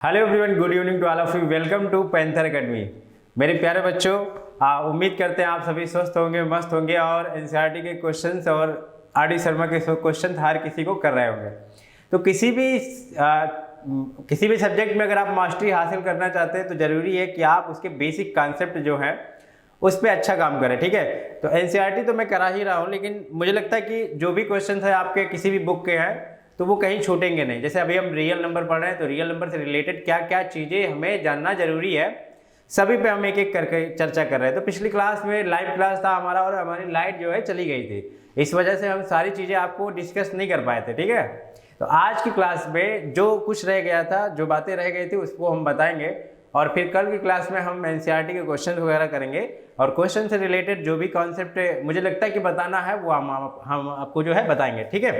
Hello everyone, good evening to all of you. Welcome to Panther Academy. मेरे प्यारे बच्चों, उम्मीद करते हैं आप सभी स्वस्थ होंगे, मस्त होंगे और एनसीईआरटी के क्वेश्चंस और आर डी शर्मा के क्वेश्चन हर किसी को कर रहे होंगे। तो किसी भी सब्जेक्ट में अगर आप मास्टरी हासिल करना चाहते हैं तो ज़रूरी है कि आप उसके बेसिक कॉन्सेप्ट जो है उस पर अच्छा काम करें। ठीक है, तो एनसीईआरटी तो मैं करा ही रहा हूँ, लेकिन मुझे लगता है कि जो भी क्वेश्चन है आपके किसी भी बुक के हैं तो वो कहीं छूटेंगे नहीं। जैसे अभी हम रियल नंबर पढ़ रहे हैं तो रियल नंबर से रिलेटेड क्या क्या चीज़ें हमें जानना जरूरी है, सभी पे हम एक एक करके चर्चा कर रहे हैं। तो पिछली क्लास में लाइव क्लास था हमारा और हमारी लाइट जो है चली गई थी, इस वजह से हम सारी चीज़ें आपको डिस्कस नहीं कर पाए थे। ठीक है, तो आज की क्लास में जो कुछ रह गया था, जो बातें रह गई थी उसको हम बताएंगे और फिर कल की क्लास में हम एनसीईआरटी के क्वेश्चन वगैरह करेंगे और क्वेश्चन से रिलेटेड जो भी कॉन्सेप्ट मुझे लगता है कि बताना है वो हम आपको जो है बताएंगे। ठीक है,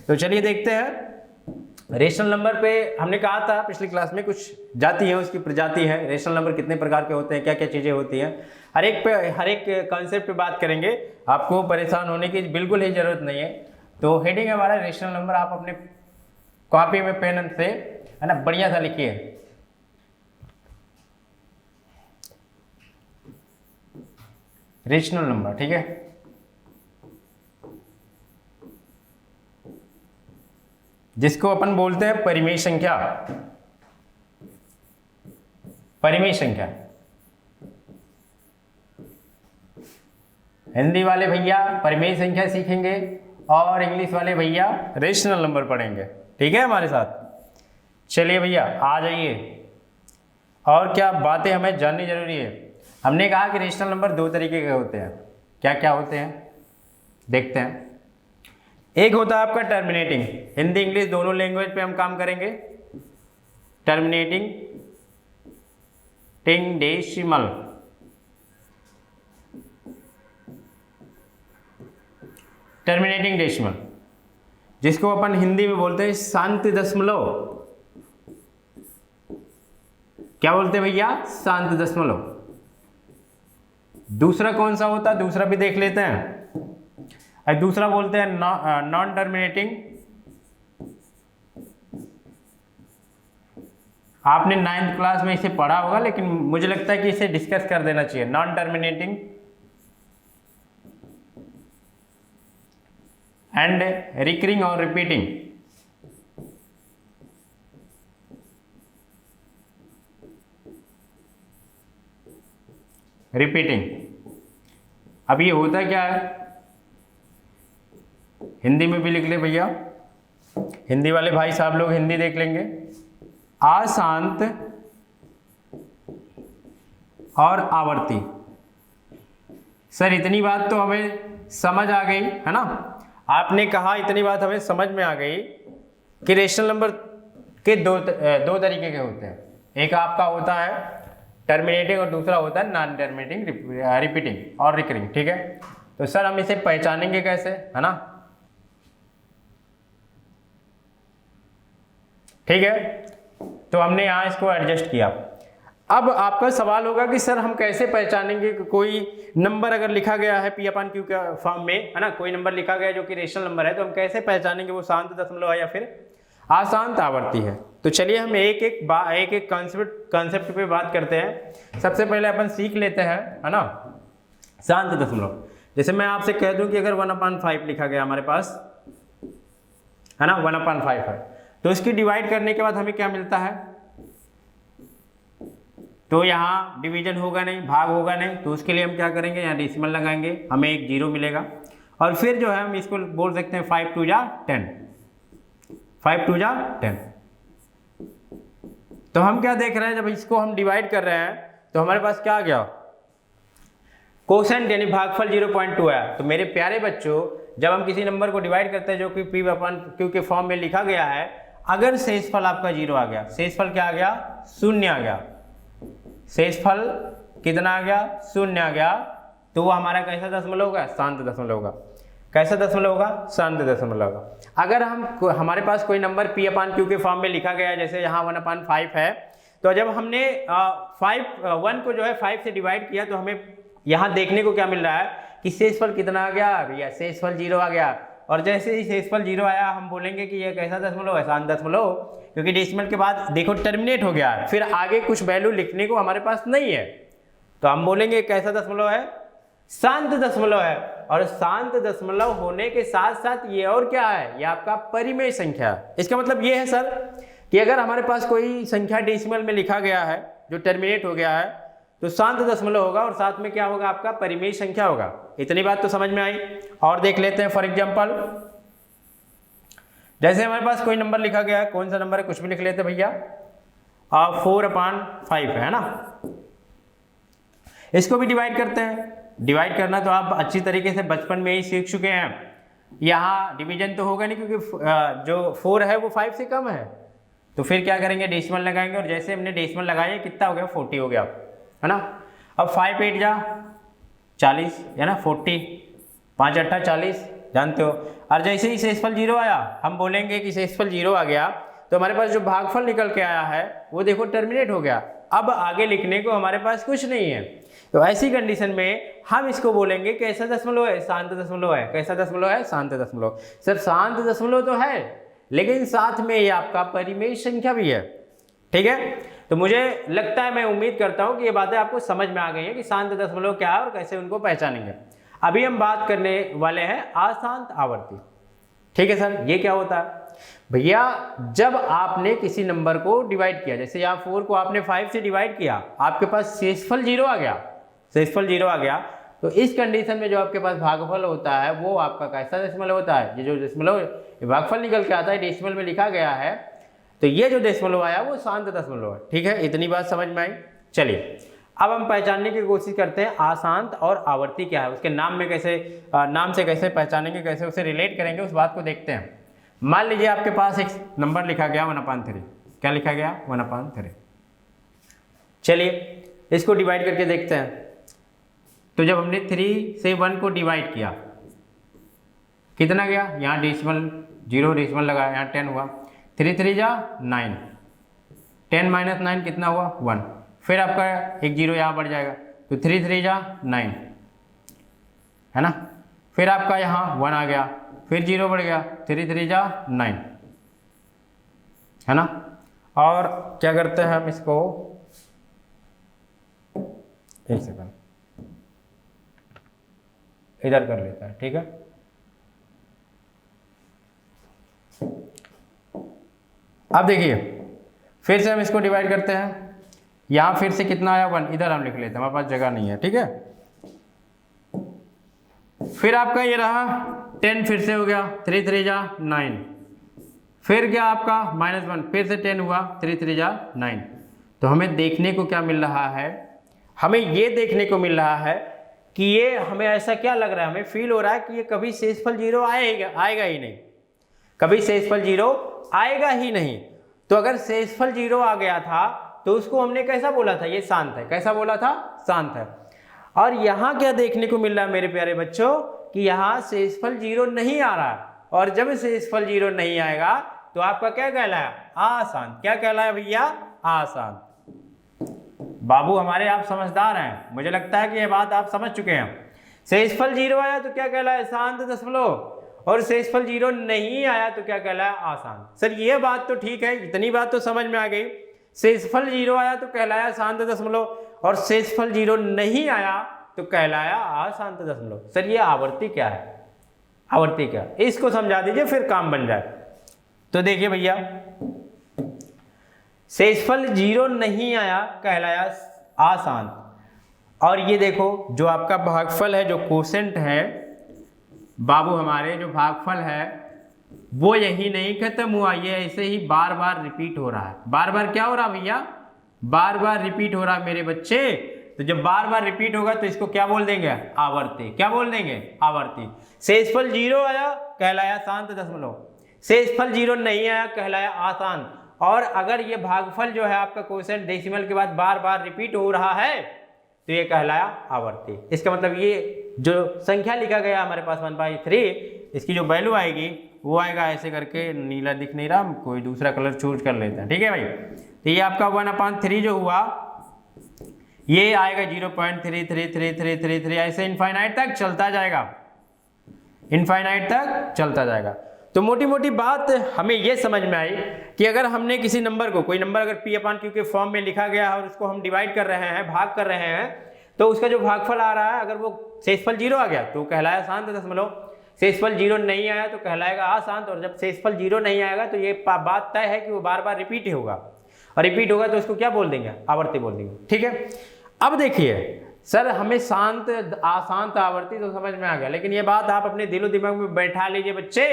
तो चलिए देखते हैं। रेशनल नंबर पे हमने कहा था पिछली क्लास में कुछ जाति है, उसकी प्रजाति है। रेशनल नंबर कितने प्रकार के होते हैं, क्या क्या चीज़ें होती हैं, हर एक कॉन्सेप्ट पे बात करेंगे। आपको परेशान होने की बिल्कुल ही ज़रूरत नहीं है। तो हेडिंग हमारा रेशनल नंबर, आप अपने कॉपी में पेन से है ना बढ़िया सा लिखिए। रेशनल नंबर, ठीक है, जिसको अपन बोलते हैं परिमेय संख्या। परिमेय संख्या हिंदी वाले भैया परिमेय संख्या सीखेंगे और इंग्लिश वाले भैया रेशनल नंबर पढ़ेंगे। ठीक है हमारे साथ, चलिए भैया आ जाइए। और क्या बातें हमें जाननी जरूरी है। हमने कहा कि रेशनल नंबर दो तरीके के होते हैं। क्या क्या होते हैं देखते हैं। एक होता है आपका टर्मिनेटिंग, हिंदी इंग्लिश दोनों लैंग्वेज पे हम काम करेंगे। टर्मिनेटिंग डेसिमल, टर्मिनेटिंग डेसिमल, जिसको अपन हिंदी में बोलते हैं शांति दशमलव। क्या बोलते हैं भैया? शांति दशमलव। दूसरा कौन सा होता है, दूसरा भी देख लेते हैं। दूसरा बोलते हैं नॉन टर्मिनेटिंग। आपने 9th क्लास में इसे पढ़ा होगा, लेकिन मुझे लगता है कि इसे डिस्कस कर देना चाहिए। नॉन टर्मिनेटिंग एंड रिकरिंग और रिपीटिंग। रिपीटिंग, अब ये होता क्या है, हिंदी में भी लिख ले भैया, हिंदी वाले भाई साहब लोग हिंदी देख लेंगे। अशांत और आवर्ती। सर इतनी बात तो हमें समझ आ गई है ना, आपने कहा इतनी बात हमें समझ में आ गई कि रेशनल नंबर के दो तरीके के होते हैं। एक आपका होता है टर्मिनेटिंग और दूसरा होता है नॉन टर्मिनेटिंग, रिपीटिंग और रिकरिंग। ठीक है, तो सर हम इसे पहचानेंगे कैसे, है ना। ठीक है, तो हमने यहाँ इसको एडजस्ट किया। अब आपका सवाल होगा कि सर हम कैसे पहचानेंगे कि कोई नंबर अगर लिखा गया है P/Q के फॉर्म में, है ना, कोई नंबर लिखा गया है जो कि रेशनल नंबर है, तो हम कैसे पहचानेंगे वो शांत दशमलव है या फिर अशांत आवर्ती है। तो चलिए हम एक एक कॉन्सेप्ट पे बात करते हैं। सबसे पहले अपन सीख लेते हैं, है ना, शांत दशमलव। जैसे मैं आपसे कह दूं कि अगर 1/5 लिखा गया हमारे पास, है ना, 1/5 है, तो इसकी डिवाइड करने के बाद हमें क्या मिलता है, तो यहाँ डिवीजन होगा नहीं, भाग होगा नहीं, तो उसके लिए हम क्या करेंगे, यहाँ डेसिमल लगाएंगे, हमें एक 0 मिलेगा। और फिर जो है हम इसको बोल सकते हैं 5 2 10, 5 2 10। तो हम क्या देख रहे हैं, जब इसको हम डिवाइड कर रहे हैं तो हमारे पास क्या आ गया, कोसेंट यानी भागफल 0.2 आया। तो मेरे प्यारे बच्चों, जब हम किसी नंबर को डिवाइड करते हैं जो कि P/Q के फॉर्म में लिखा गया है, अगर शेषफल आपका 0 आ गया, शेषफल क्या आ गया, 0 आ गया, शेषफल कितना आ गया, 0 आ गया, तो वो हमारा कैसा दशमलव होगा, शांत दशमलव होगा। कैसा दशमलव होगा, शांत दशमलव होगा। अगर हमारे पास कोई नंबर P/Q के फॉर्म में लिखा गया है, जैसे यहाँ 1/5 है, तो जब हमने 1 को जो है 5 से डिवाइड किया तो हमें यहाँ देखने को क्या मिल रहा है कि शेषफल कितना आ गया भैया, शेषफल 0 आ गया। और जैसे ही शेषफल 0 आया हम बोलेंगे कि ये कैसा दशमलव है, शांत दशमलव, क्योंकि डेसिमल के बाद देखो टर्मिनेट हो गया, फिर आगे कुछ वैल्यू लिखने को हमारे पास नहीं है, तो हम बोलेंगे कैसा दशमलव है, शांत दशमलव है। और शांत दशमलव होने के साथ साथ ये और क्या है, ये आपका परिमेय संख्या है। इसका मतलब ये है सर कि अगर हमारे पास कोई संख्या डेसिमल में लिखा गया है जो टर्मिनेट हो गया है तो शांत दशमलव होगा और साथ में क्या होगा, आपका परिमेय संख्या होगा। इतनी बात तो समझ में आई। और देख लेते हैं फॉर एग्जांपल, जैसे हमारे पास कोई नंबर लिखा गया है, कौन सा नंबर है, कुछ भी लिख लेते भैया, 4/5 है ना, इसको भी डिवाइड करते हैं। डिवाइड करना तो आप अच्छी तरीके से बचपन में ही सीख चुके हैं। यहाँ डिवीजन तो होगा नहीं क्योंकि जो 4 है वो 5 से कम है, तो फिर क्या करेंगे, डेसिमल लगाएंगे, और जैसे हमने डेसिमल लगाया कितना हो गया, 40 हो गया, है ना। अब 5 8 जा 40 है ना, 40, 5 8 40, जानते हो। और जैसे ही शेषफल 0 आया हम बोलेंगे कि शेषफल 0 आ गया, तो हमारे पास जो भागफल निकल के आया है वो देखो टर्मिनेट हो गया, अब आगे लिखने को हमारे पास कुछ नहीं है। तो ऐसी कंडीशन में हम इसको बोलेंगे कैसा दशमलव है, शांत दशमलव है। कैसा दशमलव है, शांत दशमलव। सर शांत दशमलव तो है, लेकिन साथ में ये आपका परिमेय संख्या भी है, ठीक है। तो मुझे लगता है, मैं उम्मीद करता हूं कि ये बातें आपको समझ में आ गई हैं कि शांत दशमलव क्या है और कैसे उनको पहचानेंगे। अभी हम बात करने वाले हैं अशांत आवर्ती, ठीक है सर। ये क्या होता है भैया, जब आपने किसी नंबर को डिवाइड किया, जैसे यहाँ 4 को आपने 5 से डिवाइड किया, आपके पास शेषफल 0 आ गया, शेषफल 0 आ गया, तो इस कंडीशन में जो आपके पास भागफल होता है वो आपका कैसा दशमलव होता है, ये जो दशमलव भागफल निकल के आता है डेसिमल में लिखा गया है, तो ये जो दशमलव आया वो शांत दशमलव है, ठीक है। इतनी बात समझ में आई। चलिए अब हम पहचानने की कोशिश करते हैं अशांत और आवर्ती क्या है, उसके नाम में कैसे, नाम से कैसे पहचानेंगे, कैसे उसे रिलेट करेंगे, उस बात को देखते हैं। मान लीजिए आपके पास एक नंबर लिखा गया 1/3, क्या लिखा गया, 1/3। चलिए इसको डिवाइड करके देखते हैं। तो जब हमने 3 से 1 को डिवाइड किया कितना गया, यहाँ डेसिमल 0 डेसिमल लगाया, यहाँ 10 हुआ, 3 3 जा 9, 10 - 9 कितना हुआ, 1, फिर आपका एक 0 यहाँ बढ़ जाएगा, तो 3 3 जा 9, है ना। फिर आपका यहाँ 1 आ गया, फिर 0 बढ़ गया, 3 3 जा 9, है ना। और क्या करते हैं हम इसको, एक सेकंड इधर कर लेता है, ठीक है। अब देखिए फिर से हम इसको डिवाइड करते हैं, यहां फिर से कितना आया, 1, इधर हम लिख लेते हैं, हमारे पास जगह नहीं है, ठीक है। फिर आपका ये रहा 10, फिर से हो गया, 3 3 जा 9, फिर क्या आपका -1, फिर से 10 हुआ, 3 3 जा 9। तो हमें देखने को क्या मिल रहा है, हमें ये देखने को मिल रहा है कि ये हमें ऐसा क्या लग रहा है, हमें फील हो रहा है कि ये कभी शेषफल 0 आएगा ही नहीं, कभी शेषफल 0 आएगा ही नहीं। तो अगर शेषफल 0 आ गया था तो उसको हमने कैसा बोला था, ये शांत है, कैसा बोला था, शांत है। और यहाँ क्या देखने को मिल रहा है मेरे प्यारे बच्चों कि यहाँ शेषफल 0 नहीं आ रहा, और जब शेषफल 0 नहीं आएगा तो आपका क्या कहलाया, अशांत। क्या कहलाया भैया, अशांत। बाबू हमारे आप समझदार हैं, मुझे लगता है कि ये बात आप समझ चुके हैं। शेषफल 0 आया तो क्या कहलाया, शांत दशमलव, और शेषफल 0 नहीं आया तो क्या कहलाया, अशांत। सर ये बात तो ठीक है, इतनी बात तो समझ में आ गई। शेषफल 0 आया तो कहलाया शांत दशमलव, और शेषफल 0 नहीं आया तो कहलाया अशांत दशमलव। सर ये आवर्ती क्या है, आवर्ती क्या, इसको समझा दीजिए फिर काम बन जाए। तो देखिए भैया, शेषफल 0 नहीं आया कहलाया अशांत, और ये देखो जो आपका भागफल है, जो कोसेंट है बाबू हमारे, जो भागफल है वो यही नहीं खत्म हुआ, ये ऐसे ही बार बार रिपीट हो रहा है। बार बार क्या हो रहा भैया, बार बार रिपीट हो रहा मेरे बच्चे। तो जब बार बार रिपीट होगा तो इसको क्या बोल देंगे, आवर्ती। क्या बोल देंगे, आवर्ती। शेषफल 0 आया कहलाया शांत दशमलव, शेषफल 0 नहीं आया कहलाया अशांत। और अगर ये भागफल जो है आपका क्वोशिएंट डेसिमल के बाद बार बार रिपीट हो रहा है तो ये कहलाया आवर्ती। इसका मतलब ये जो संख्या लिखा गया हमारे पास 1/3, इसकी जो वैल्यू आएगी वो आएगा ऐसे करके, नीला दिख नहीं रहा, कोई दूसरा कलर चूज कर लेते हैं, ठीक है भाई। तो ये आपका 1/3 जो हुआ ये आएगा 0.33333, ऐसे इनफाइनाइट तक चलता जाएगा। इनफाइनाइट तक चलता जाएगा। तो मोटी मोटी बात हमें ये समझ में आई कि अगर हमने किसी नंबर को, कोई नंबर अगर P/Q के फॉर्म में लिखा गया है और उसको हम डिवाइड कर रहे हैं, भाग कर रहे हैं, तो उसका जो भागफल आ रहा है अगर वो शेषफल 0 आ गया तो कहलाया शांत दशमलव, शेषफल 0 नहीं आया तो कहलाएगा अशांत, और जब शेषफल 0 नहीं आएगा तो ये बात तय है कि वो बार बार रिपीट होगा, और रिपीट होगा तो उसको क्या बोल देंगे, आवर्ती बोल देंगे। ठीक है, अब देखिए सर हमें शांत अशांत आवर्ती तो समझ में आ गया, लेकिन ये बात आप अपने दिलो दिमाग में बैठा लीजिए बच्चे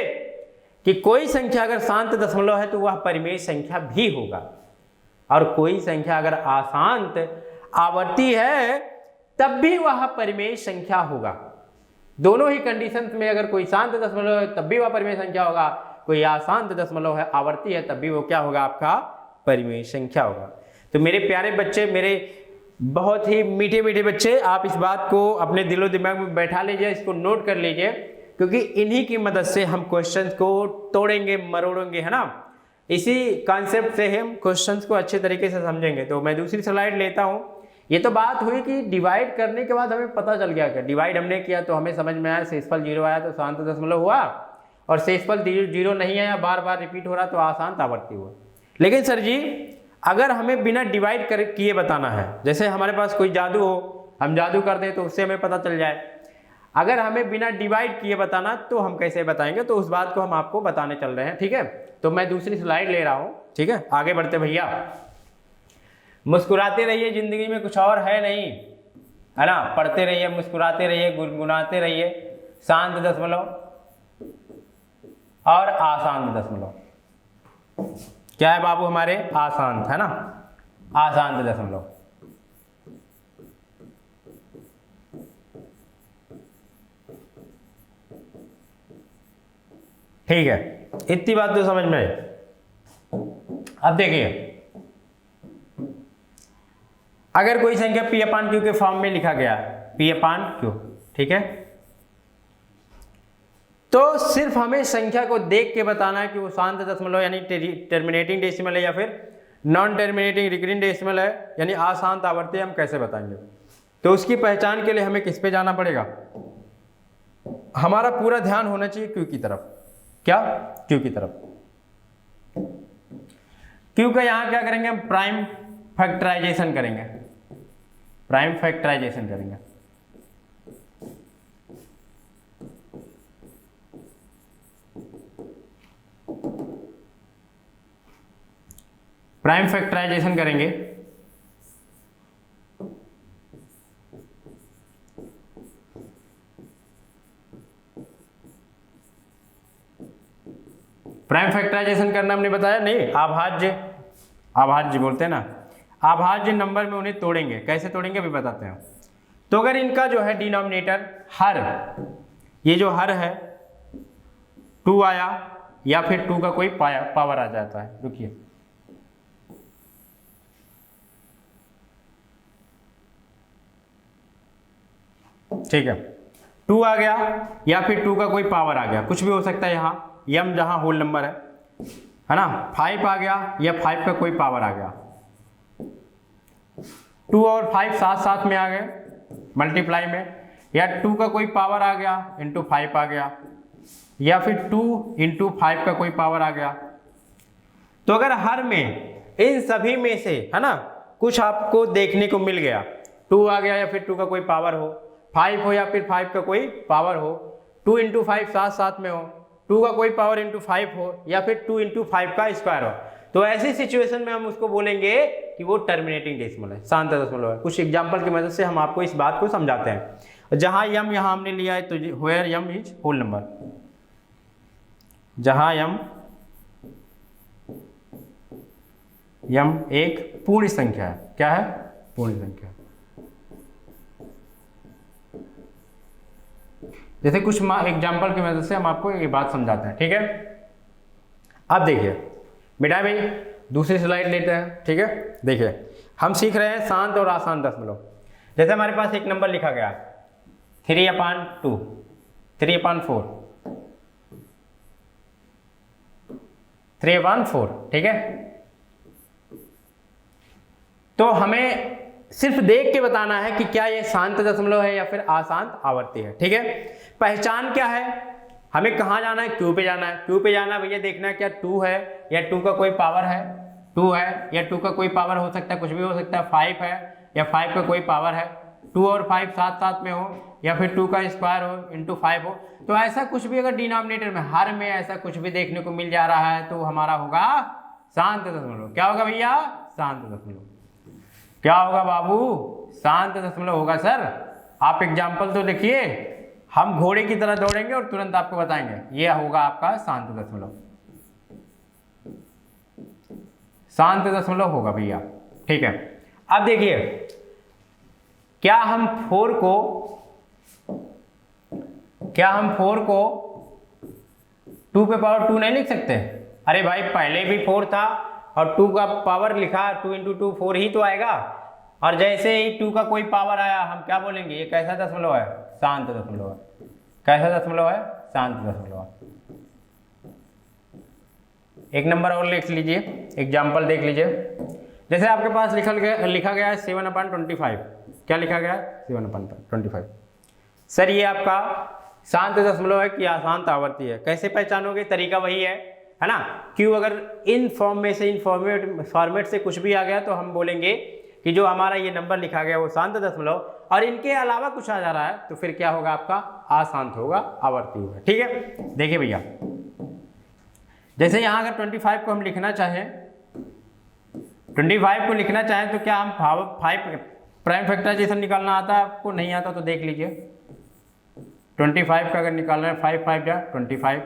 कि कोई संख्या अगर शांत दशमलव है तो वह परिमेय संख्या भी होगा, और कोई संख्या अगर अशांत आवर्ती है तब भी वह परिमेय संख्या होगा। दोनों ही कंडीशंस में अगर कोई शांत दशमलव है तब भी वह परिमेय संख्या होगा, कोई अशांत दशमलव है आवर्ती है तब भी वो क्या होगा, आपका परिमेय संख्या होगा। तो मेरे प्यारे बच्चे, मेरे बहुत ही मीठे मीठे बच्चे, आप इस बात को अपने दिलो दिमाग में बैठा लीजिए, इसको नोट कर लीजिए, क्योंकि इन्हीं की मदद से हम क्वेश्चंस को तोड़ेंगे मरोड़ेंगे, है ना। इसी कॉन्सेप्ट से हम क्वेश्चंस को अच्छे तरीके से समझेंगे। तो मैं दूसरी स्लाइड लेता हूं। ये तो बात हुई कि डिवाइड करने के बाद हमें पता चल गया कि डिवाइड हमने किया तो हमें समझ में आया शेषफल 0 आया तो शांत दशमलव हुआ, और शेषफल 0 नहीं आया, बार बार रिपीट हो रहा तो अशांत आवर्ती हुआ। लेकिन सर जी अगर हमें बिना डिवाइड किए बताना है, जैसे हमारे पास कोई जादू हो, हम जादू कर दें तो उससे हमें पता चल जाए, अगर हमें बिना डिवाइड किए बताना तो हम कैसे बताएंगे, तो उस बात को हम आपको बताने चल रहे हैं। ठीक है, तो मैं दूसरी स्लाइड ले रहा हूँ। ठीक है, आगे बढ़ते भैया। मुस्कुराते रहिए, जिंदगी में कुछ और है नहीं, है ना। पढ़ते रहिए, मुस्कुराते रहिए, गुनगुनाते रहिए, शांत दशमलव और अशांत दशमलव। क्या है बाबू हमारे, अशांत, है ना, अशांत दशमलव। ठीक है, इतनी बात तो समझ में आई। अब देखिए अगर कोई संख्या P/Q के फॉर्म में लिखा गया, P/Q, ठीक है, तो सिर्फ हमें संख्या को देख के बताना है कि वो शांत दशमलव यानी टर्मिनेटिंग डेसिमल है या फिर नॉन टर्मिनेटिंग रिकरिंग डेसिमल है यानी अशांत आवर्ती, हम कैसे बताएंगे। तो उसकी पहचान के लिए हमें किस पे जाना पड़ेगा, हमारा पूरा ध्यान होना चाहिए Q की तरफ। क्या, Q की तरफ। Q का यहां क्या करेंगे, हम प्राइम फैक्टराइजेशन करेंगे, प्राइम फैक्टराइजेशन करेंगे। प्राइम फैक्टराइजेशन करेंगे प्राइम फैक्टराइजेशन करना हमने बताया नहीं, अभाज्य, अभाज्य बोलते हैं ना, अभाज्य नंबर में उन्हें तोड़ेंगे। कैसे तोड़ेंगे अभी बताते हैं। तो अगर इनका जो है डिनोमिनेटर हर, ये जो हर है 2 आया या फिर 2 का कोई पावर आ जाता है, रुकिए, ठीक है, 2 आ गया या फिर 2 का कोई पावर आ गया, कुछ भी हो सकता है, यहाँ यम जहां होल नंबर है ना। 5 आ गया या 5 का कोई पावर आ गया, 2 और 5 साथ साथ में आ गए मल्टीप्लाई में, या 2 का कोई पावर आ गया इंटू 5 आ गया, या फिर 2 इंटू 5 का कोई पावर आ गया। तो अगर हर में इन सभी में से, है ना, कुछ आपको देखने को मिल गया, 2 आ गया या फिर 2 का कोई पावर हो, 5 हो या फिर 5 का कोई पावर हो, 2 इंटू 5 साथ साथ में हो, 2 का कोई पावर इंटू 5 हो, या फिर 2 इंटू 5 का स्क्वायर हो, तो ऐसी सिचुएशन में हम उसको बोलेंगे कि वो टर्मिनेटिंग डेसिमल है, शांत दशमलव है। कुछ एग्जांपल की मदद से हम आपको इस बात को समझाते हैं। जहां यम यहां हमने लिया है तो where m is whole number, जहां यम एक पूर्ण संख्या है। क्या है, पूर्ण संख्या। जैसे कुछ एग्जाम्पल की मदद से हम आपको ये बात समझाते हैं। ठीक है, अब देखिए बेटा भाई दूसरी स्लाइड लेते हैं। ठीक है, देखिए हम सीख रहे हैं शांत और अशांत दशमलव। जैसे हमारे पास एक नंबर लिखा गया 3/2, 3/4, 3/4, ठीक है। तो हमें सिर्फ देख के बताना है कि क्या ये शांत दशमलव है या फिर अशांत आवर्ती है। ठीक है, पहचान क्या है हमें कहाँ जाना है, क्यू पे जाना है। क्यू पे जाना है भैया, देखना है क्या 2 है या 2 का कोई पावर है, 2 है या 2 का कोई पावर हो सकता है, कुछ भी हो सकता है, 5 है या 5 का कोई पावर है, 2 और 5 साथ साथ में हो, या फिर 2 का स्क्वायर हो इंटू 5 हो। तो ऐसा कुछ भी अगर डिनोमिनेटर में, हर में ऐसा कुछ भी देखने को मिल जा रहा है तो हमारा होगा शांत दशमलव। क्या होगा भैया, शांत दशमलव। क्या होगा बाबू, शांत दशमलव होगा सर। आप एग्जाम्पल तो लिखिए, हम घोड़े की तरह दौड़ेंगे और तुरंत आपको बताएंगे। यह होगा आपका शांत दशमलव, शांत दशमलव होगा भैया। ठीक है, अब देखिए क्या हम 4 को 2 पे पावर 2 नहीं लिख सकते? अरे भाई पहले भी 4 था और 2 का पावर लिखा, 2 इंटू 2 4 ही तो आएगा। और जैसे ही 2 का कोई पावर आया हम क्या बोलेंगे, ये कैसा दशमलव है, शांत दशमलव है। कैसा दशमलव है, शांत दशमलव है। एक नंबर और लिख लीजिए, एग्जाम्पल देख लीजिए। जैसे आपके पास लिखा गया है 7/25। क्या लिखा गया है, 7/25। सर ये आपका शांत दशमलव है कि अशांत आवर्ती है, कैसे पहचानोगे? तरीका वही है ना। क्यों, अगर इन फॉर्म में से, इन फॉर्मेट से कुछ भी आ गया तो हम बोलेंगे कि जो हमारा ये नंबर लिखा गया वो शांत दशमलव, और इनके अलावा कुछ आ जा रहा है तो फिर क्या होगा, आपका अशांत होगा, आवर्ती होगा। ठीक है, देखिए भैया जैसे यहाँ अगर 25 को हम लिखना चाहें, 25 को लिखना चाहें तो क्या हम 5 प्राइम फैक्टराइजेशन निकालना आता है आपको? नहीं आता तो देख लीजिए। 25 का अगर निकालना है, 5 5 जा 25,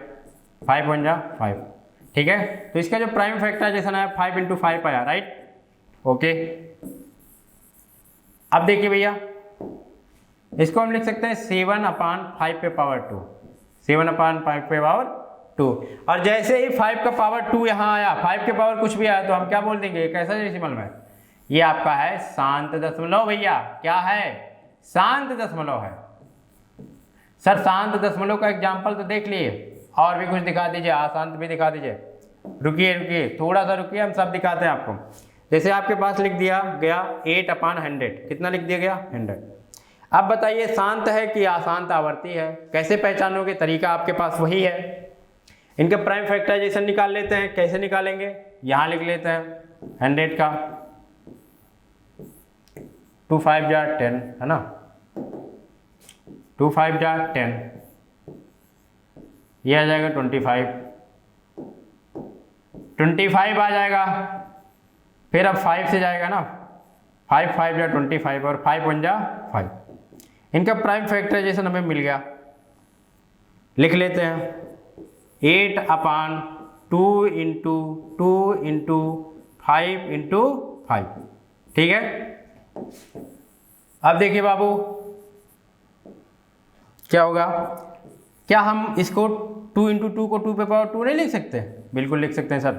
5 1 जा 5। ठीक है, तो इसका जो प्राइम फैक्टराइजेशन है 5 इंटू 5 आया, राइट। ओके, अब देखिए भैया इसको हम लिख सकते हैं 7/5 पे पावर 2, 7/5 पे पावर 2। और जैसे ही 5 का पावर 2 यहाँ आया, 5 के पावर कुछ भी आया तो हम क्या बोल देंगे, कैसा डेसिमल में, ये आपका है शांत दशमलव भैया। क्या है, शांत दशमलव है। सर शांत दशमलव का एग्जाम्पल तो देख लिए, और भी कुछ दिखा दीजिए, अशांत भी दिखा दीजिए। रुकिए थोड़ा सा रुकिए, हम सब दिखाते हैं आपको। जैसे आपके पास लिख दिया गया 8/100, कितना लिख दिया गया, 100। अब बताइए शांत है कि अशांत आवर्ती है, कैसे पहचानोगे? तरीका आपके पास वही है। इनके प्राइम फैक्टराइजेशन निकाल लेते हैं। कैसे निकालेंगे, यहाँ लिख लेते हैं 100 का 2 5 जा 10, है ना, 2 5 जा 10, ये आ जाएगा 25 आ जाएगा। फिर अब 5 से जाएगा ना, 5 5 जा 25 और 5 1 जा 5। इनका प्राइम फैक्टराइजेशन हमें मिल गया, लिख लेते हैं 8/2 इंटू 2 इंटू 5 इंटू 5। ठीक है, अब देखिए बाबू क्या होगा, क्या हम इसको 2 इंटू 2 को 2 पे पावर 2 नहीं लिख सकते? बिल्कुल लिख सकते हैं सर।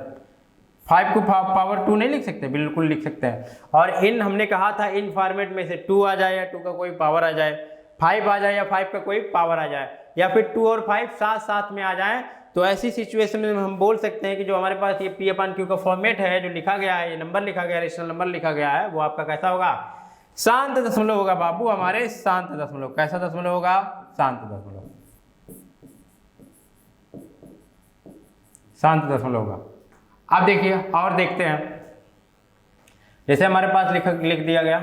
5 को पावर 2 नहीं लिख सकते? बिल्कुल लिख सकते हैं। और इन हमने कहा था इन फॉर्मेट में से 2 आ जाए या 2 का कोई पावर आ जाए, 5 आ जाए या 5 का कोई पावर आ जाए, या फिर 2 और 5 साथ साथ में आ जाए, तो ऐसी सिचुएशन में हम बोल सकते हैं कि जो हमारे पास ये P/Q का फॉर्मेट है, जो लिखा गया है, ये नंबर लिखा गया है, रेशनल नंबर लिखा गया है, वो आपका कैसा होगा, शांत दशमलव होगा बाबू हमारे, शांत दशमलव। कैसा दशमलव होगा, शांत दशमलव, शांत दशमलव होगा। अब देखिए और देखते हैं, जैसे हमारे पास लिख दिया गया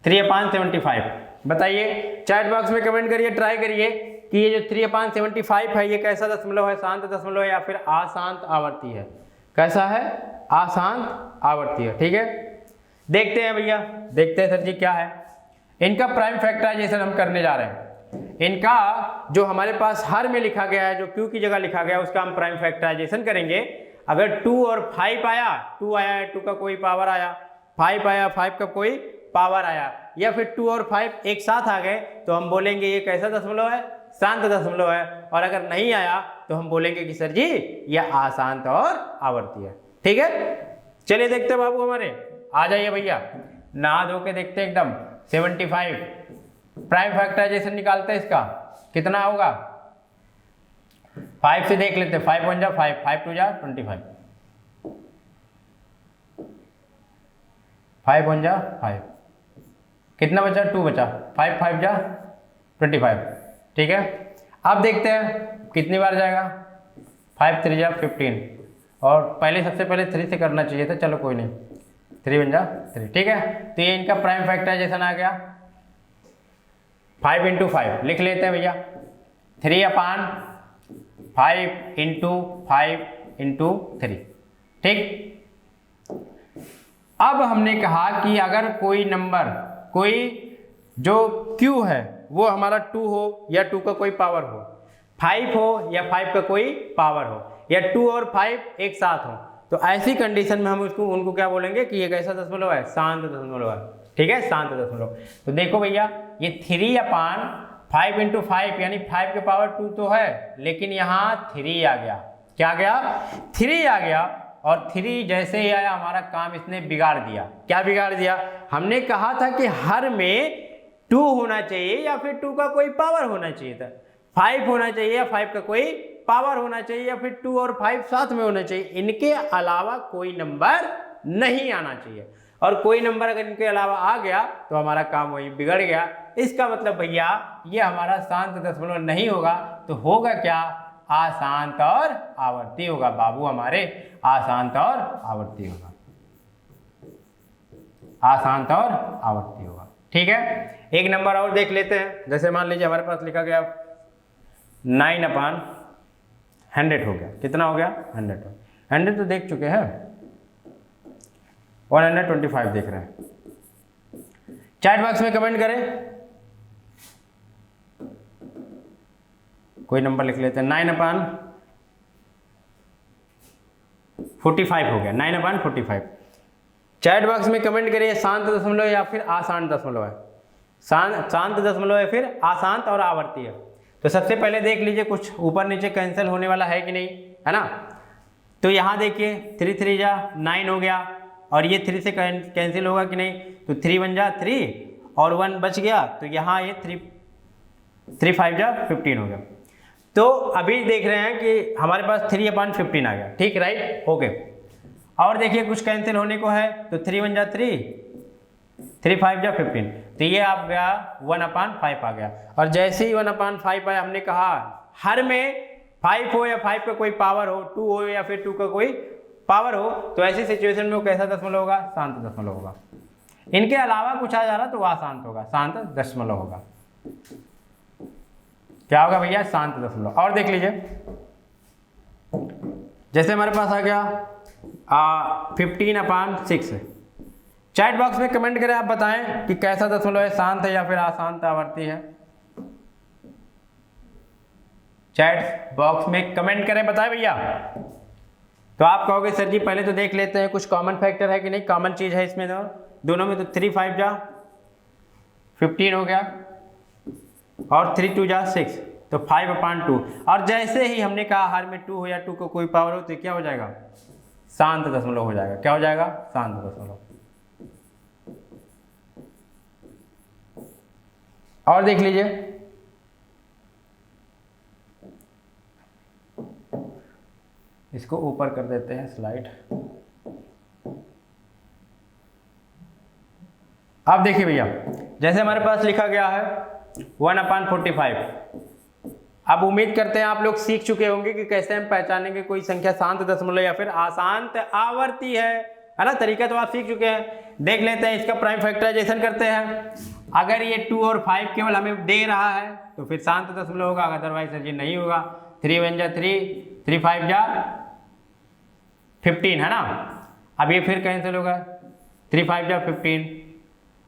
3/75। बताइए चैट बॉक्स में कमेंट करिए, ट्राई करिए कि ये जो 3/75 है ये कैसा दशमलव है, शांत दशमलव है या फिर अशांत आवर्ती है। कैसा है, अशांत आवर्ती है। ठीक है, देखते हैं भैया, देखते हैं सर जी क्या है। इनका प्राइम फैक्टराइजेशन हम करने जा रहे हैं। इनका जो हमारे पास हर में लिखा गया है, जो क्यू की जगह लिखा गया है, उसका हम प्राइम फैक्टराइजेशन करेंगे। अगर 2 और 5 आया, 2 आया है, 2 का कोई पावर आया, 5 आया, 5 का कोई पावर आया, या फिर 2 और 5 एक साथ आ गए तो हम बोलेंगे ये कैसा दशमलव है, शांत दशमलव है। और अगर नहीं आया तो हम बोलेंगे कि सर जी यह अशांत और आवर्ती है। ठीक है, चलिए देखते हैं बाबू हमारे, आ जाइए भैया, नहा धो के देखते हैं एकदम। 75 प्राइम फैक्टराइजेशन निकालते हैं, इसका कितना होगा, 5 से देख लेते हैं, 5 1 जा 5, 5 2 जा 25, 5 1 जा 5, कितना बचा, 2 बचा, 5 5 जा 25। ठीक है, अब देखते हैं कितनी बार जाएगा, 5 3 जा 15, और पहले सबसे पहले 3 से करना चाहिए था, चलो कोई नहीं, 3 1 जा 3, ठीक है। तो ये इनका प्राइम फैक्टराइजेशन आ गया, 5 × 5 लिख लेते हैं भैया, 3/5 × 5 × 3, ठीक। अब हमने कहा कि अगर कोई नंबर, कोई जो Q है वो हमारा 2 हो या 2 का कोई पावर हो, 5 हो या 5 का कोई पावर हो, या 2 और 5 एक साथ हो, तो ऐसी कंडीशन में हम उनको क्या बोलेंगे कि ये कैसा दशमलव है, शांत दशमलव है, ठीक है, शांत दशमलव। तो देखो भैया ये 3/5 × 5 यानी 5 के पावर 2 तो है, लेकिन यहाँ 3 आ गया, क्या आ गया, 3 आ गया, और 3 जैसे ही आया हमारा काम इसने बिगाड़ दिया। क्या बिगाड़ दिया, हमने कहा था कि हर में 2 होना चाहिए या फिर 2 का कोई पावर होना चाहिए था, 5 होना चाहिए या 5 का कोई पावर होना चाहिए, या फिर 2 और 5 साथ में होना चाहिए, इनके अलावा कोई नंबर नहीं आना चाहिए। और कोई नंबर अगर इनके अलावा आ गया तो हमारा काम वही बिगड़ गया। इसका मतलब भैया ये हमारा शांत दशमलव नहीं होगा, तो होगा क्या, अशांत और आवर्ती होगा बाबू, हमारे अशांत और आवर्ती होगा, अशांत और आवर्ती होगा, ठीक है। एक नंबर और देख लेते हैं, जैसे मान लीजिए हमारे पास लिखा गया 9/100 हो गया, कितना हो गया, 100 तो देख चुके हैं, 125 देख रहे हैं। चैट बॉक्स में कमेंट करें, कोई नंबर लिख लेते हैं, 9/45 हो गया, 9/45। चैट बॉक्स में कमेंट करिए शांत दशमलव या फिर अशांत दशमलव है, शांत दशमलव है फिर अशांत और आवर्ती है। तो सबसे पहले देख लीजिए कुछ ऊपर नीचे कैंसिल होने वाला है कि नहीं, है ना। तो यहाँ देखिए 3 3 जा 9 हो गया, और ये 3 से कैंसिल होगा कि नहीं, तो 3 1 जा 3 और 1 बच गया, तो यहाँ ये 3 5 जा 15 हो गया। तो अभी देख रहे हैं कि हमारे पास 3/15 आ गया, ठीक, राइट, ओके। और देखिए कुछ कैंसिल होने को है, तो 3 1 जा 3, 3 5 जा 15, तो ये आप गया 1/5 आ गया। और जैसे ही 1/5 आया, हमने कहा हर में 5 हो या 5 का कोई पावर हो, 2 हो या फिर 2 का कोई पावर हो, तो ऐसी सिचुएशन में वो कैसा दशमलव होगा, शांत दशमलव होगा। इनके अलावा कुछ आ जा रहा तो वह अशांत होगा, शांत दशमलव होगा। क्या होगा भैया, शांत दशमलव। और देख लीजिए जैसे हमारे पास आ गया 15/6। चैट बॉक्स में कमेंट करें, आप बताएं कि कैसा दशमलव है, शांत है या फिर अशांत आवर्ती है। चैट बॉक्स में कमेंट करें, बताएं भैया। तो आप कहोगे सर जी पहले तो देख लेते हैं कुछ कॉमन फैक्टर है कि नहीं, कॉमन चीज है इसमें दोनों में, तो 3 5 जा 15 हो गया, और 3 2 जा 6, तो 5/2। और जैसे ही हमने कहा हर में 2 हो या 2 को कोई पावर हो, तो क्या हो जाएगा, शांत दशमलव हो जाएगा। क्या हो जाएगा, शांत दशमलव। और देख लीजिए इसको ऊपर कर देते हैं स्लाइड। अब देखिए भैया जैसे हमारे पास लिखा गया है 1/45। अब उम्मीद करते हैं आप लोग सीख चुके होंगे कि कैसे हम पहचानेंगे कोई संख्या शांत दशमलव या फिर अशांत आवर्ती है ना। तरीका तो आप सीख चुके हैं। देख लेते हैं इसका प्राइम फैक्टराइजेशन करते हैं। अगर ये 2 और 5 केवल हमें दे रहा है तो फिर शांत दशमलव होगा, अदरवाइज सर जी नहीं होगा। 3 1 जा 3, 3 5 जा 15 है ना। अब ये फिर कैंसिल होगा, 3 5 जा 15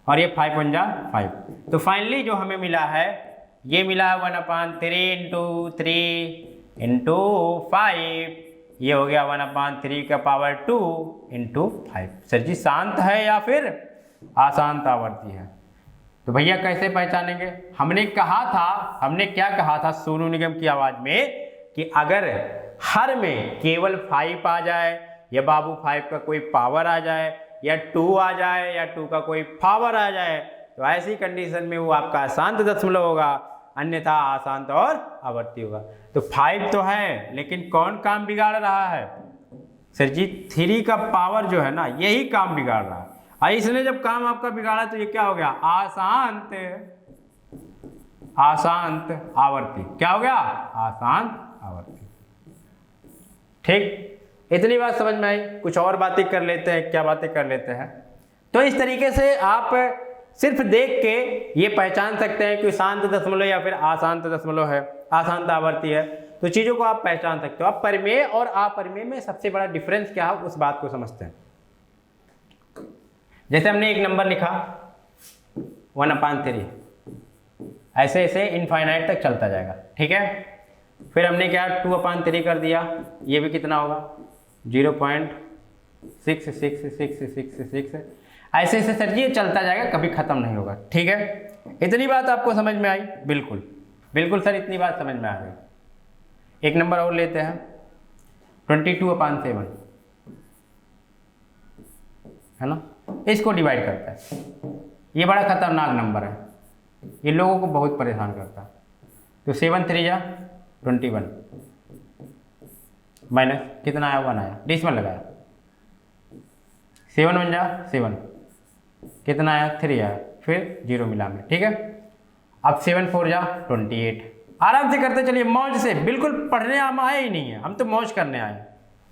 और ये 5 1 जा 5। तो फाइनली जो हमें मिला है ये मिला है 1/3 × 3 × 5। ये हो गया 1/3 का पावर 2 × 5। सर जी शांत है या फिर अशांत आवर्ती है? तो भैया कैसे पहचानेंगे? हमने क्या कहा था सोनू निगम की आवाज में कि अगर हर में केवल 5 आ जाए या बाबू 5 का कोई पावर आ जाए या 2 आ जाए या 2 का कोई पावर आ जाए तो ऐसी कंडीशन में वो आपका शांत दशमलव होगा, अन्यथा अशांत और आवर्ती होगा। तो 5 तो है लेकिन कौन काम बिगाड़ रहा है? सर जी 3 का पावर जो है ना यही काम बिगाड़ रहा है। इसने जब काम आपका बिगाड़ा तो ये क्या हो गया? अशांत। आशांत आवर्ती। क्या हो गया? आशांत आवर्ती। ठीक, इतनी बात समझ में आई। कुछ और बातें कर लेते हैं। क्या बातें कर लेते हैं? तो इस तरीके से आप सिर्फ देख के ये पहचान सकते हैं कि शांत दशमलव या फिर अशांत दशमलव है, अशांत आवर्ती है। तो चीज़ों को आप पहचान सकते हो। अब परिमेय और अपरिमेय में सबसे बड़ा डिफरेंस क्या है उस बात को समझते हैं। जैसे हमने एक नंबर लिखा 1/3, ऐसे ऐसे इनफाइनाइट तक चलता जाएगा। ठीक है, फिर हमने क्या 2/3 कर दिया, ये भी कितना होगा 0.6666, ऐसे ऐसे सर जी ये चलता जाएगा, कभी खत्म नहीं होगा। ठीक है, इतनी बात आपको समझ में आई? बिल्कुल बिल्कुल सर, इतनी बात समझ में आ गई। एक नंबर और लेते हैं 22/7, है ना, इसको डिवाइड करता है। ये बड़ा खतरनाक नंबर है, ये लोगों को बहुत परेशान करता है। तो 7 3 जा 21 माइनस कितना आया 1 आया, डेसिमल लगाया। 7 1 जा 7, कितना आया 3 आया, फिर 0 मिला में। ठीक है, अब 7 4 जा 28। आराम से करते चलिए, मौज से, बिल्कुल पढ़ने हम आए ही नहीं है, हम तो मौज करने आए हैं।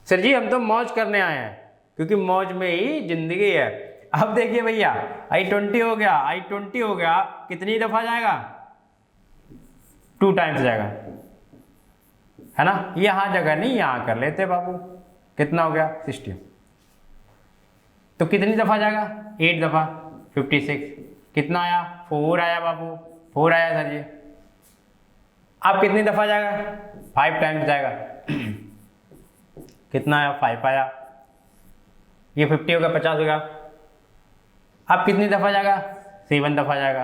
सर जी हम तो मौज करने आए हैं, क्योंकि मौज में ही जिंदगी है। अब देखिए भैया, I20 हो गया, I20 हो गया, कितनी दफा जाएगा? 2 टाइम्स जाएगा, है ना। यहाँ जगह नहीं, यहाँ कर लेते बाबू। कितना हो गया 60, तो कितनी दफा जाएगा? 8 दफा, 56। कितना आया? 4 आया बाबू, 4 आया सर जी। अब कितनी दफा जाएगा? 5 टाइम्स जाएगा। कितना आया? 5 आया। ये 50 होगा, 50 होगा। अब कितनी दफा जाएगा? 7 दफा जाएगा।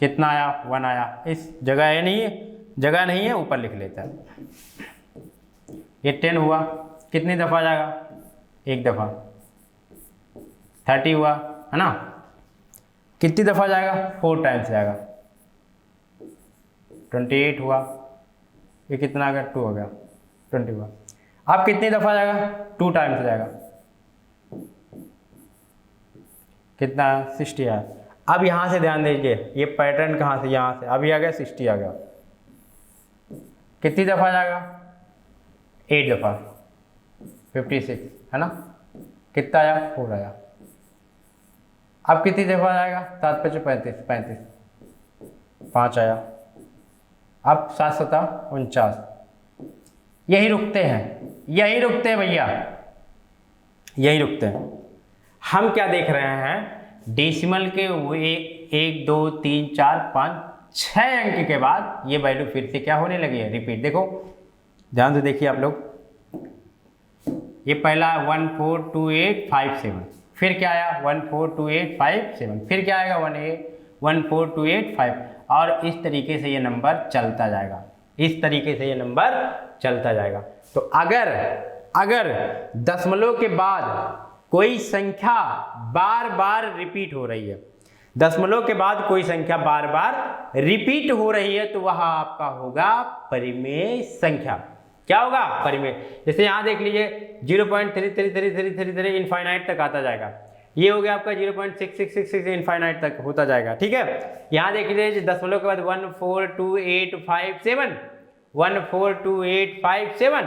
कितना आया? 1 आया। इस जगह है नहीं, जगह नहीं है, ऊपर लिख लेता है। ये 10 हुआ, कितनी दफा जाएगा? 1 दफा। 30 हुआ, है ना, कितनी दफा जाएगा? 4 टाइम्स जाएगा। 28 हुआ, ये कितना आ गया? 2 हो गया, 20 हुआ। अब कितनी दफा जाएगा? 2 टाइम्स जाएगा। कितना? 60 आया। अब यहाँ से ध्यान दीजिए, ये पैटर्न कहाँ से? यहाँ से। अभी आ गया 60 आ गया। कितनी दफा जाएगा? 8 दफा, 56, है ना। कितना आया? 4 आया। अब कितनी दफा जाएगा? 7 5 35, 35, 5 आया। अब 7 7 49। यही रुकते हैं, यही रुकते हैं भैया, यही रुकते हैं। हम क्या देख रहे हैं? डेसिमल के 1 2 3 4 5 6 अंक के बाद ये वैल्यू फिर से क्या होने लगी है? रिपीट। देखो ध्यान से देखिए आप लोग, ये पहला 1 4 2 8 5 7, फिर क्या आया? 1 4 2 8 5 7, फिर क्या आएगा? 1 4 2 8 5, और इस तरीके से ये नंबर चलता जाएगा, इस तरीके से ये नंबर चलता जाएगा। तो अगर दशमलव के बाद कोई संख्या बार बार रिपीट हो रही है, दशमलव के बाद कोई संख्या बार बार रिपीट हो रही है, तो वह आपका होगा परिमेय संख्या। क्या होगा? परिमेय। जैसे यहाँ देख लीजिए 0.333333 इनफाइनाइट तक आता जाएगा। ये हो गया आपका 0.6666 इनफाइनाइट तक होता जाएगा। ठीक है, यहाँ देख लीजिए दशमलव के बाद 1 4 2 8 5 7, 1 4 2 8 5 7,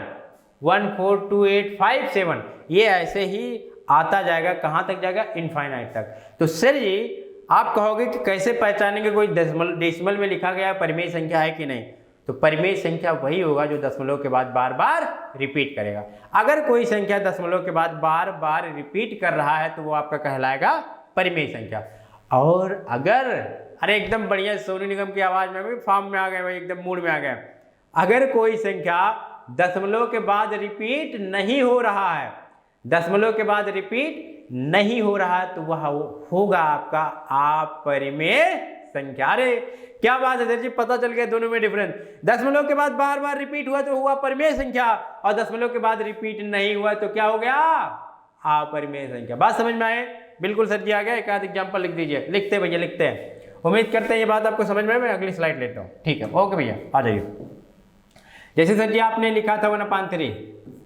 1 4 2 8 5 7, ये ऐसे ही आता जाएगा। कहाँ तक जाएगा? इनफाइनाइट तक। तो सर जी आप कहोगे कि कैसे पहचानेंगे कोई डेसिमल में लिखा गया परिमेय संख्या है कि नहीं? तो परिमेय संख्या वही होगा जो दशमलव के बाद बार बार रिपीट करेगा। अगर कोई संख्या दशमलव के बाद बार बार रिपीट कर रहा है तो वो आपका कहलाएगा परिमेय संख्या। और अगर, अरे एकदम बढ़िया, सोनू निगम की आवाज में भी फॉर्म में आ गए भाई, एकदम मूड में आ गए। अगर कोई संख्या दशमलव के बाद रिपीट नहीं हो रहा है, दशमलव के बाद रिपीट नहीं हो रहा है, तो वह होगा आपका अपरिमेय संख्या। अरे क्या बात है सर जी, पता चल गया दोनों में डिफरेंस। दशमलव के बाद बार बार रिपीट हुआ तो हुआ परिमेय संख्या, और दशमलव के बाद रिपीट नहीं हुआ तो क्या हो गया? अपरिमेय संख्या। बात समझ में आए? बिल्कुल सर जी आ गया। एक आध एग्जाम्पल लिख दीजिए। लिखते भैया, लिखते हैं। उम्मीद करते हैं ये बात आपको समझ में आए। मैं अगली स्लाइड लेता हूँ। ठीक है, ओके भैया आ जाइए। जैसे सर जी आपने लिखा था 1/3,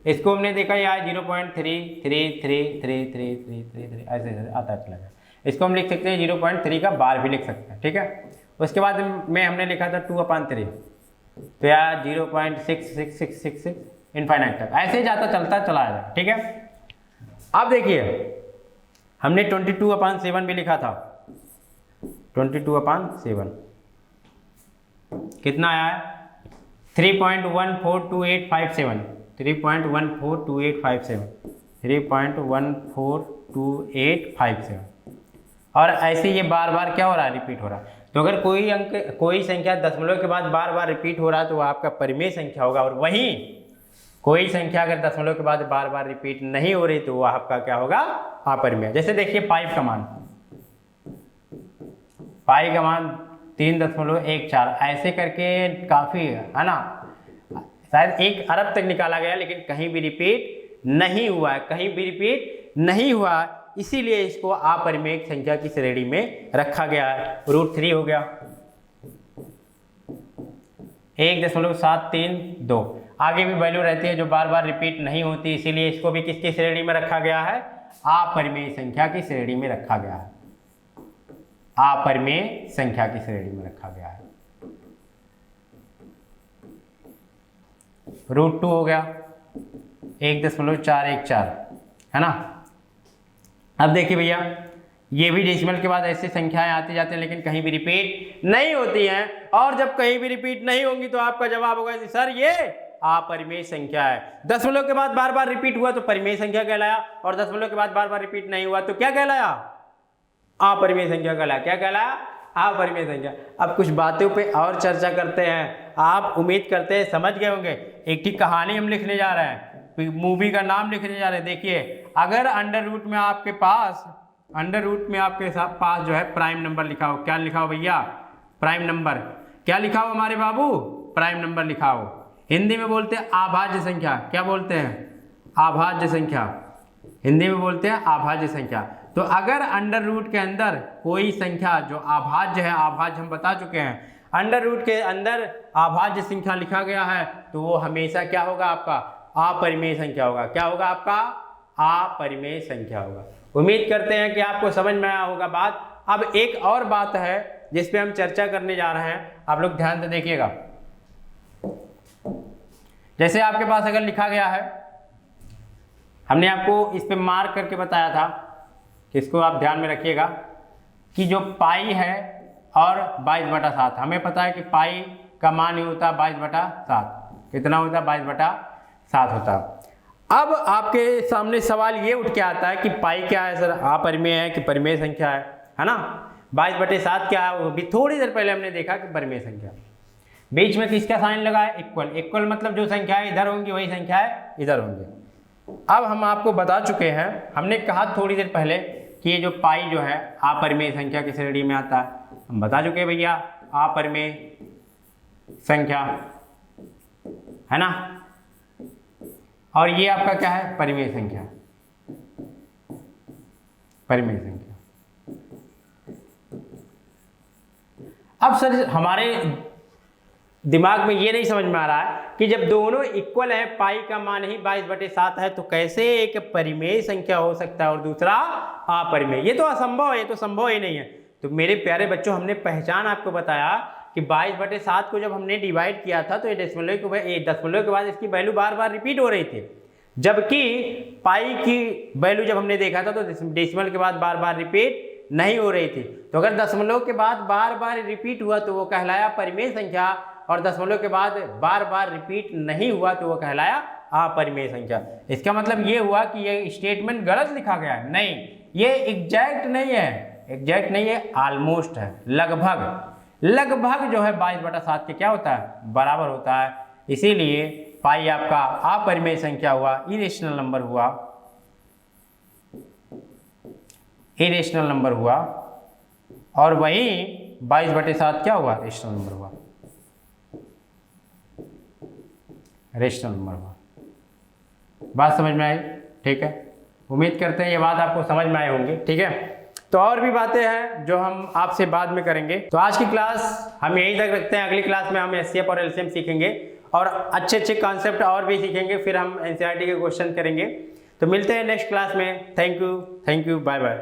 इसको हमने देखा यार 0.333333 ऐसे आता चला गया। इसको हम लिख सकते हैं 0.3 का बार भी लिख सकते हैं। ठीक है, उसके बाद में हमने लिखा था 2/3, तो यार 0.66666 इनफाइनाइट तक ऐसे ही जाता चलता चला जाए। ठीक है, अब देखिए हमने 22/7 भी लिखा था। 22/7 कितना आया है? 3.142857, 3.142857, 3.142857। और ऐसे ये बार बार क्या हो रहा है? रिपीट हो रहा है। तो अगर कोई संख्या दशमलव के बाद बार बार रिपीट हो रहा है तो वो आपका परिमेय संख्या होगा। और वहीं कोई संख्या अगर दशमलव के बाद बार बार रिपीट नहीं हो रही तो वो आपका क्या होगा? अपरिमेय। जैसे देखिए पाई का मान 3.14, ऐसे करके काफी है ना, शायद 1 अरब तक निकाला गया लेकिन कहीं भी रिपीट नहीं हुआ है, कहीं भी रिपीट नहीं हुआ, इसीलिए इसको अपरिमेय संख्या की श्रेणी में रखा गया है। √3 हो गया 1.732। आगे भी वैल्यू रहती है जो बार बार रिपीट नहीं होती, इसीलिए इसको भी किसकी श्रेणी में रखा गया है? अपरिमेय संख्या की श्रेणी में रखा गया है। अपरिमेय संख्या की श्रेणी में रखा गया है। √2 हो गया 1.414, है ना। अब देखिए भैया ये भी डेसिमल के बाद ऐसी संख्याएं आती जाती हैं लेकिन कहीं भी रिपीट नहीं होती हैं। और जब कहीं भी रिपीट नहीं होंगी तो आपका जवाब होगा सर ये अपरिमेय संख्या है। दशमलव के बाद बार बार रिपीट हुआ तो परिमेय संख्या कहलाया, और दशमलव के बाद बार बार रिपीट नहीं हुआ तो क्या कहलाया? अपरिमेय संख्या कहलाया। क्या कहलाया? अपरिमेय संख्या। अब कुछ बातों पे और चर्चा करते हैं। आप उम्मीद करते हैं समझ गए होंगे। एक ही कहानी हम लिखने जा रहे हैं, मूवी का नाम लिखने जा रहे हैं। देखिए अगर अंडर रूट में आपके पास जो है प्राइम नंबर लिखा हो, क्या लिखा हो भैया? Prime number. क्या लिखा हो हमारे बाबू? प्राइम नंबर लिखा हो। हिंदी में बोलते हैं अभाज्य संख्या। क्या बोलते हैं? अभाज्य संख्या। हिंदी में बोलते हैं अभाज्य संख्या। तो अगर अंडर रूट के अंदर कोई संख्या जो अभाज्य है, अभाज्य हम बता चुके हैं, अंडर रूट के अंदर अभाज्य संख्या लिखा गया है तो वो हमेशा क्या होगा? आपका अपरिमेय संख्या होगा। क्या होगा? आपका अपरिमेय संख्या होगा। उम्मीद करते हैं कि आपको समझ में आया होगा बात। अब एक और बात है जिस पे हम चर्चा करने जा रहे हैं, आप लोग ध्यान से देखिएगा। जैसे आपके पास अगर लिखा गया है, हमने आपको इस पे मार्क करके बताया था कि इसको आप ध्यान में रखिएगा कि जो पाई है और 22/7, हमें पता है कि पाई का मान ही होता है 22/7। कितना होता है? 22/7 होता है। अब आपके सामने सवाल ये उठ के आता है कि पाई क्या है सर? अपरिमेय है कि परिमेय संख्या है ना। 22/7 क्या है? वो भी थोड़ी देर पहले हमने देखा कि परिमेय संख्या। बीच में किसका साइन लगा है? इक्वल। इक्वल मतलब जो संख्याएं इधर होंगी वही संख्याएं इधर होंगी। अब हम आपको बता चुके हैं, हमने कहा थोड़ी देर पहले कि ये जो पाई जो है अपरिमेय संख्या की श्रेणी में आता है। हम बता चुके हैं भैया अपरिमेय संख्या, है ना। और ये आपका क्या है? परिमेय संख्या। परिमेय संख्या। अब सर हमारे दिमाग में ये नहीं समझ में आ रहा है कि जब दोनों इक्वल है, पाई का मान ही 22/7 है, तो कैसे एक परिमेय संख्या हो सकता है और दूसरा अपरिमेय? ये तो असंभव है, ये तो संभव ही नहीं है। तो मेरे प्यारे बच्चों, हमने पहचान आपको बताया कि 22/7 को जब हमने डिवाइड किया था तो ये दशमलव के बाद इसकी वैल्यू बार बार रिपीट हो रही थी, जबकि पाई की वैल्यू जब हमने देखा था तो डेसिमल के बाद बार बार रिपीट नहीं हो रही थी। तो अगर दशमलव के बाद बार बार रिपीट हुआ तो वो कहलाया परिमेय संख्या, और दशमलव के बाद बार बार रिपीट नहीं हुआ तो वो कहलाया अपरिमेय संख्या। इसका मतलब ये हुआ कि ये स्टेटमेंट गलत लिखा गया है। नहीं, ये एग्जैक्ट नहीं है, एग्जैक्ट नहीं है, ऑलमोस्ट है, लगभग जो है 22/7 के क्या होता है? बराबर होता है। इसीलिए पाई आपका अपरिमेय संख्या हुआ, इरेशनल नंबर हुआ, इरेशनल नंबर हुआ, और वही 22/7 क्या हुआ? रेशनल नंबर हुआ, रेशनल नंबर हुआ। बात समझ में आई? ठीक है, उम्मीद करते हैं ये बात आपको समझ में आई होंगी। ठीक है, तो और भी बातें हैं जो हम आपसे बाद में करेंगे। तो आज की क्लास हम यहीं तक रखते हैं। अगली क्लास में हम एचसीएफ और एलसीएम सीखेंगे और अच्छे कॉन्सेप्ट और भी सीखेंगे, फिर हम एनसीईआरटी के क्वेश्चन करेंगे। तो मिलते हैं नेक्स्ट क्लास में। Thank you, bye bye.